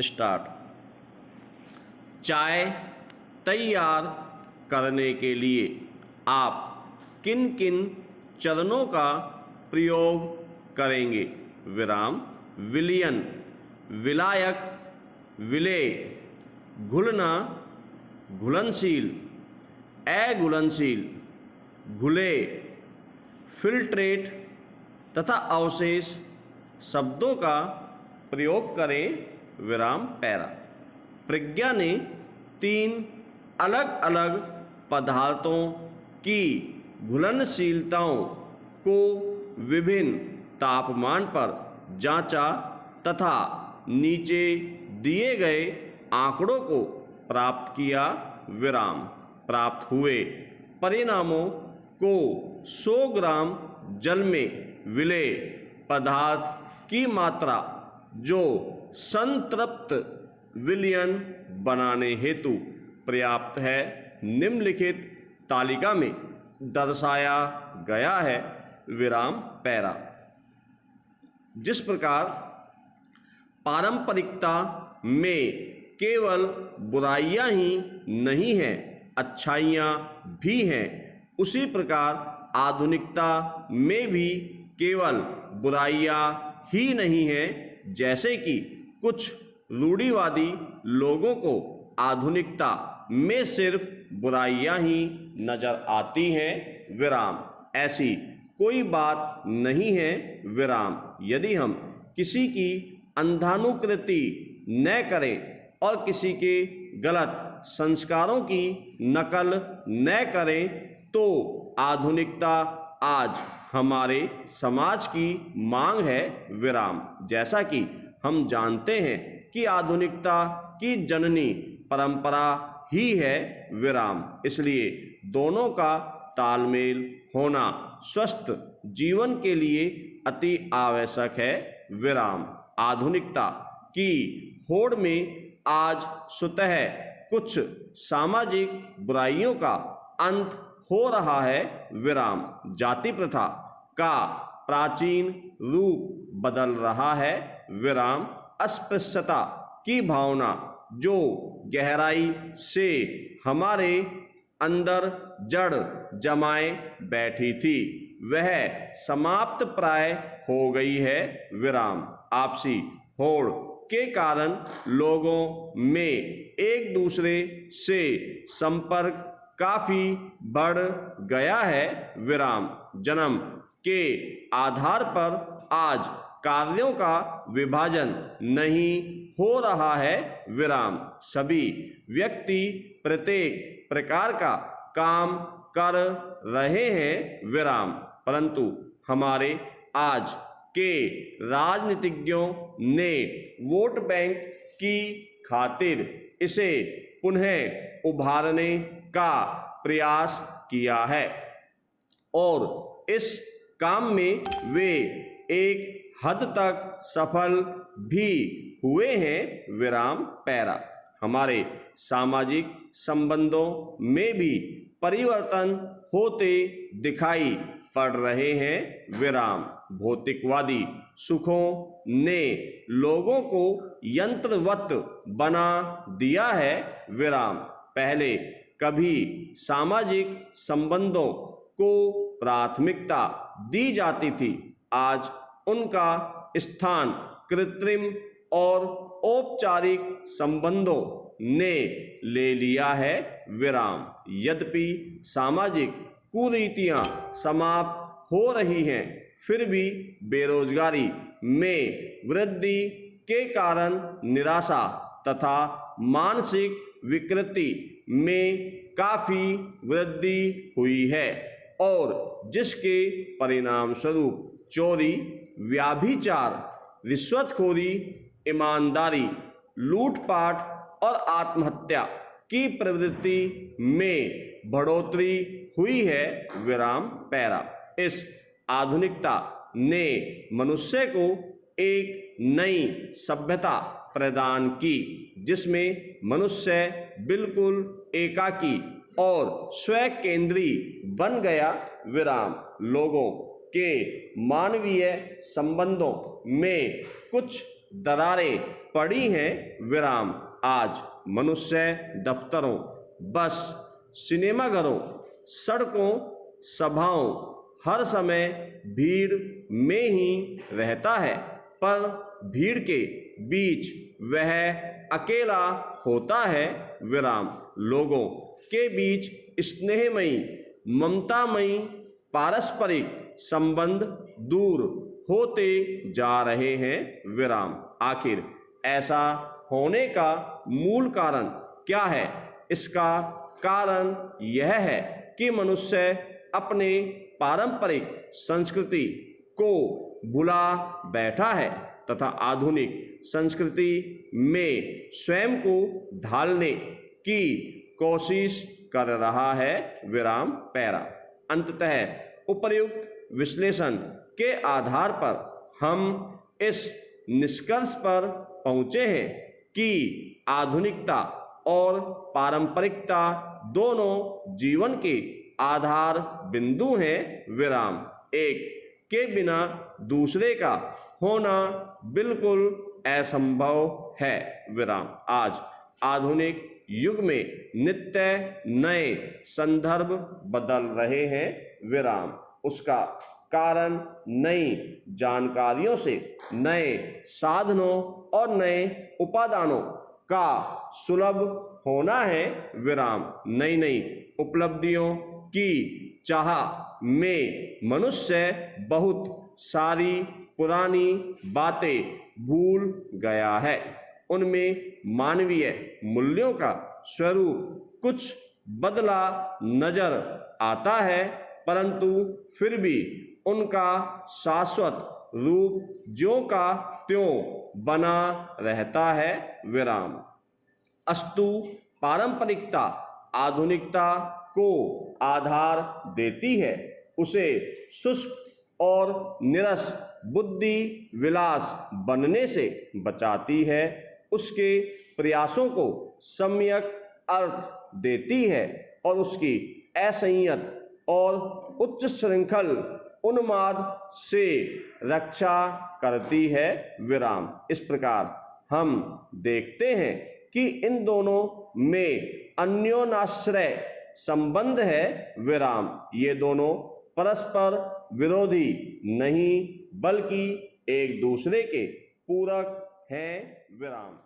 Start. चाय तैयार करने के लिए आप किन किन चरणों का प्रयोग करेंगे? विराम, विलयन, विलायक, विलेय, घुलना, घुलनशील, अघुलनशील, घुले, फिल्ट्रेट तथा अवशेष शब्दों का प्रयोग करें। विराम, पैरा। प्रज्ञा ने 3 अलग अलग पदार्थों की घुलनशीलताओं को विभिन्न तापमान पर जांचा तथा नीचे दिए गए आंकड़ों को प्राप्त किया। विराम, प्राप्त हुए परिणामों को 100 ग्राम जल में विलेय पदार्थ की मात्रा जो संतृप्त विलयन बनाने हेतु पर्याप्त है निम्नलिखित तालिका में दर्शाया गया है। विराम, पैरा। जिस प्रकार पारंपरिकता में केवल बुराइयां ही नहीं हैं, अच्छाइयां भी हैं, उसी प्रकार आधुनिकता में भी केवल बुराइयां ही नहीं हैं। जैसे कि कुछ रूढ़िवादी लोगों को आधुनिकता में सिर्फ बुराइयां ही नजर आती हैं। विराम, ऐसी कोई बात नहीं है। विराम, यदि हम किसी की अंधानुकृति न करें और किसी के गलत संस्कारों की नकल न करें तो आधुनिकता आज हमारे समाज की मांग है। विराम, जैसा कि हम जानते हैं कि आधुनिकता की जननी परंपरा ही है। विराम, इसलिए दोनों का तालमेल होना स्वस्थ जीवन के लिए अति आवश्यक है। विराम, आधुनिकता की होड़ में आज स्वतः कुछ सामाजिक बुराइयों का अंत हो रहा है। विराम, जाति प्रथा का प्राचीन रूप बदल रहा है। विराम, अस्पृश्यता की भावना जो गहराई से हमारे अंदर जड़ जमाए बैठी थी वह समाप्त प्राय हो गई है। विराम, आपसी होड़ के कारण लोगों में एक दूसरे से संपर्क काफी बढ़ गया है। विराम, जन्म के आधार पर आज कार्यों का विभाजन नहीं हो रहा है। विराम, सभी व्यक्ति प्रत्येक प्रकार का काम कर रहे हैं। विराम, परंतु हमारे आज के राजनीतिज्ञों ने वोट बैंक की खातिर इसे पुनः उभारने का प्रयास किया है और इस काम में वे एक हद तक सफल भी हुए हैं। विराम, पैरा। हमारे सामाजिक संबंधों में भी परिवर्तन होते दिखाई पड़ रहे हैं। विराम, भौतिकवादी सुखों ने लोगों को यंत्रवत बना दिया है। विराम, पहले कभी सामाजिक संबंधों को प्राथमिकता दी जाती थी, आज उनका स्थान कृत्रिम और औपचारिक संबंधों ने ले लिया है। विराम, यद्यपि सामाजिक कुरीतियां समाप्त हो रही हैं, फिर भी बेरोजगारी में वृद्धि के कारण निराशा तथा मानसिक विकृति में काफी वृद्धि हुई है और जिसके परिणाम स्वरूप चोरी, व्याभिचार, रिश्वतखोरी, ईमानदारी, लूटपाट और आत्महत्या की प्रवृत्ति में बढ़ोतरी हुई है। विराम, पैरा। इस आधुनिकता ने मनुष्य को एक नई सभ्यता प्रदान की जिसमें मनुष्य बिल्कुल एकाकी और स्वकेंद्री बन गया। विराम, लोगों के मानवीय संबंधों में कुछ दरारें पड़ी हैं विराम। आज मनुष्य दफ्तरों, बस, सिनेमाघरों, सड़कों, सभाओं, हर समय भीड़ में ही रहता है, पर भीड़ के बीच वह अकेला होता है विराम। लोगों के बीच स्नेहमयी, ममतामयी पारस्परिक संबंध दूर होते जा रहे हैं विराम। आखिर ऐसा होने का मूल कारण क्या है? इसका कारण यह है कि मनुष्य अपने पारंपरिक संस्कृति को भुला बैठा है तथा आधुनिक संस्कृति में स्वयं को ढालने की कोशिश कर रहा है विराम पैरा। अंततः उपर्युक्त विश्लेषण के आधार पर हम इस निष्कर्ष पर पहुंचे हैं कि आधुनिकता और पारंपरिकता दोनों जीवन के आधार बिंदु हैं विराम। एक के बिना दूसरे का होना बिल्कुल असंभव है विराम। आज आधुनिक युग में नित्य नए संदर्भ बदल रहे हैं विराम। उसका कारण नई जानकारियों से, नए साधनों और नए उपादानों का सुलभ होना है विराम। नई नई उपलब्धियों की चाह में मनुष्य बहुत सारी पुरानी बातें भूल गया है। उनमें मानवीय मूल्यों का स्वरूप कुछ बदला नजर आता है, परंतु फिर भी उनका शाश्वत रूप ज्यों का त्यों बना रहता है विराम। अस्तु पारंपरिकता आधुनिकता को आधार देती है, उसे शुष्क और निरस बुद्धि विलास बनने से बचाती है, उसके प्रयासों को सम्यक अर्थ देती है और उसकी असंयत और उच्च श्रृंखल उन्माद से रक्षा करती है विराम। इस प्रकार हम देखते हैं कि इन दोनों में अन्योन्याश्रय संबंध है विराम। ये दोनों परस्पर विरोधी नहीं बल्कि एक दूसरे के पूरक हैं विराम।